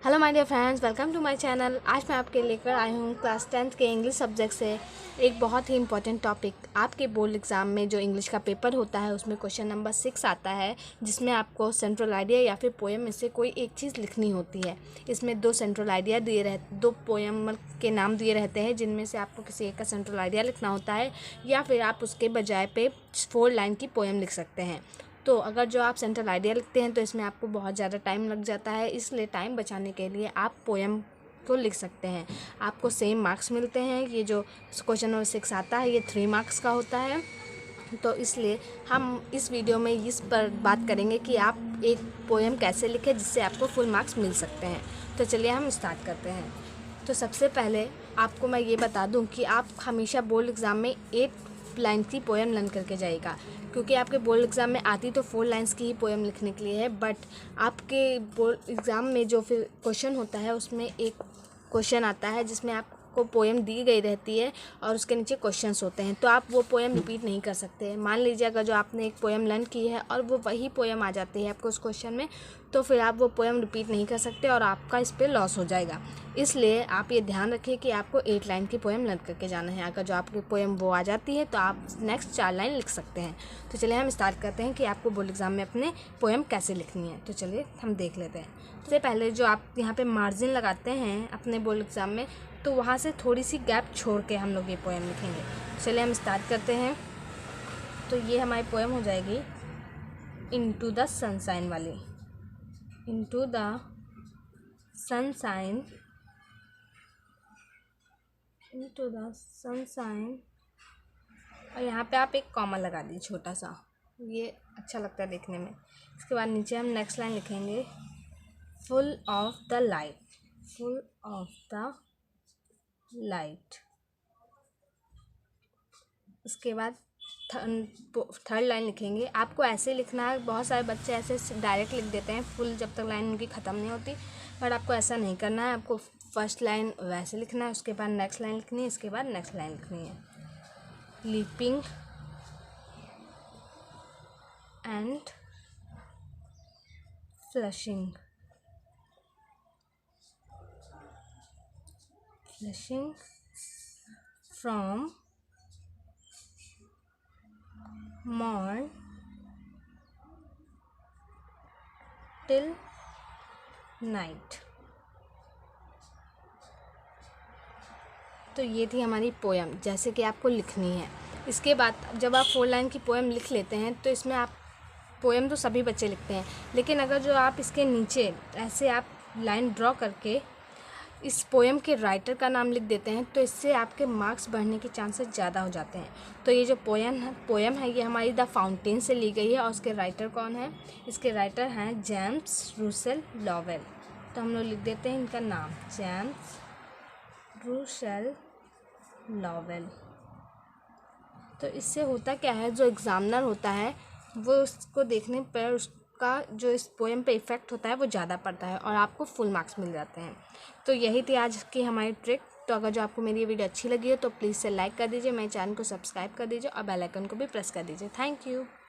Hello my dear friends, welcome to my channel. आज मैं आपके लेकर आई हूँ क्लास 10th के इंग्लिश सब्जेक्ट से एक बहुत ही इंपॉर्टेंट टॉपिक। आपके बोर्ड एग्ज़ाम में जो इंग्लिश का पेपर होता है उसमें क्वेश्चन नंबर 6 आता है, जिसमें आपको सेंट्रल आइडिया या फिर पोएम में से कोई एक चीज़ लिखनी होती है। इसमें दो सेंट्रल आइडिया दो पोएम के नाम दिए रहते हैं, जिनमें से आपको किसी एक का सेंट्रल आइडिया लिखना होता है या फिर आप उसके बजाय पे 4 लाइन की पोएम लिख सकते हैं। तो अगर जो आप सेंट्रल आइडिया लिखते हैं तो इसमें आपको बहुत ज़्यादा टाइम लग जाता है, इसलिए टाइम बचाने के लिए आप पोएम को लिख सकते हैं। आपको सेम मार्क्स मिलते हैं। ये जो क्वेश्चन नंबर 6 आता है ये 3 मार्क्स का होता है। तो इसलिए हम इस वीडियो में इस पर बात करेंगे कि आप एक पोएम कैसे लिखें जिससे आपको फुल मार्क्स मिल सकते हैं। तो चलिए हम स्टार्ट करते हैं। तो सबसे पहले आपको मैं ये बता दूं कि आप हमेशा बोर्ड एग्ज़ाम में 8 लाइन की पोएम लर्न करके जाइएगा, क्योंकि आपके बोर्ड एग्ज़ाम में आती तो 4 लाइन्स की ही पोएम लिखने के लिए है। बट आपके बोर्ड एग्ज़ाम में जो फिर क्वेश्चन होता है उसमें एक क्वेश्चन आता है जिसमें आपको पोएम दी गई रहती है और उसके नीचे क्वेश्चंस होते हैं, तो आप वो पोएम रिपीट नहीं कर सकते। मान लीजिए अगर जो आपने एक पोएम लर्न की है और वो वही पोएम आ जाती है आपको उस क्वेश्चन में, तो फिर आप वो पोएम रिपीट नहीं कर सकते और आपका इस पर लॉस हो जाएगा। इसलिए आप ये ध्यान रखिए कि आपको 8 लाइन की पोएम लर्न करके जाना है। अगर जो आपकी पोएम वो आ जाती है तो आप नेक्स्ट 4 लाइन लिख सकते हैं। तो चलिए हम स्टार्ट करते हैं कि आपको बोर्ड एग्ज़ाम में अपने पोएम कैसे लिखनी है। तो चलिए हम देख लेते हैं। सबसे पहले जो आप यहाँ पे मार्जिन लगाते हैं अपने बोर्ड एग्ज़ाम में, तो वहाँ से थोड़ी सी गैप छोड़ के हम लोग ये पोएम लिखेंगे। चलिए हम स्टार्ट करते हैं। तो ये हमारी पोएम हो जाएगी इनटू द सनशाइन वाली। Into the sunshine, into the sunshine, और यहाँ पे आप एक कॉमा लगा दीजिए छोटा सा, ये अच्छा लगता है देखने में। इसके बाद नीचे हम नेक्स्ट लाइन लिखेंगे full of the light, full of the light. उसके बाद थर्ड लाइन लिखेंगे। आपको ऐसे लिखना है, बहुत सारे बच्चे ऐसे डायरेक्ट लिख देते हैं फुल जब तक लाइन उनकी ख़त्म नहीं होती, बट आपको ऐसा नहीं करना है। आपको फर्स्ट लाइन वैसे लिखना है, उसके बाद नेक्स्ट लाइन लिखनी है, इसके बाद नेक्स्ट लाइन लिखनी है। Leaping and flushing, flushing from morn till night। तो ये थी हमारी पोएम, जैसे कि आपको लिखनी है। इसके बाद जब आप 4 लाइन की पोएम लिख लेते हैं तो इसमें आप पोएम तो सभी बच्चे लिखते हैं, लेकिन अगर जो आप इसके नीचे ऐसे आप लाइन ड्रॉ करके इस पोएम के राइटर का नाम लिख देते हैं तो इससे आपके मार्क्स बढ़ने के चांसेस ज़्यादा हो जाते हैं। तो ये जो पोएम है ये हमारी द फाउंटेन से ली गई है और उसके राइटर कौन है? इसके राइटर हैं जेम्स रूसेल लॉवेल। तो हम लोग लिख देते हैं इनका नाम, जेम्स रूसेल लॉवेल। तो इससे होता क्या है, जो एग्ज़ामिनर होता है वो उसको देखने पर का जो इस पोएम पे इफ़ेक्ट होता है वो ज़्यादा पड़ता है और आपको फुल मार्क्स मिल जाते हैं। तो यही थी आज की हमारी ट्रिक। तो अगर जो आपको मेरी ये वीडियो अच्छी लगी है तो प्लीज़ से लाइक कर दीजिए, मेरे चैनल को सब्सक्राइब कर दीजिए और बेल आइकन को भी प्रेस कर दीजिए। Thank you.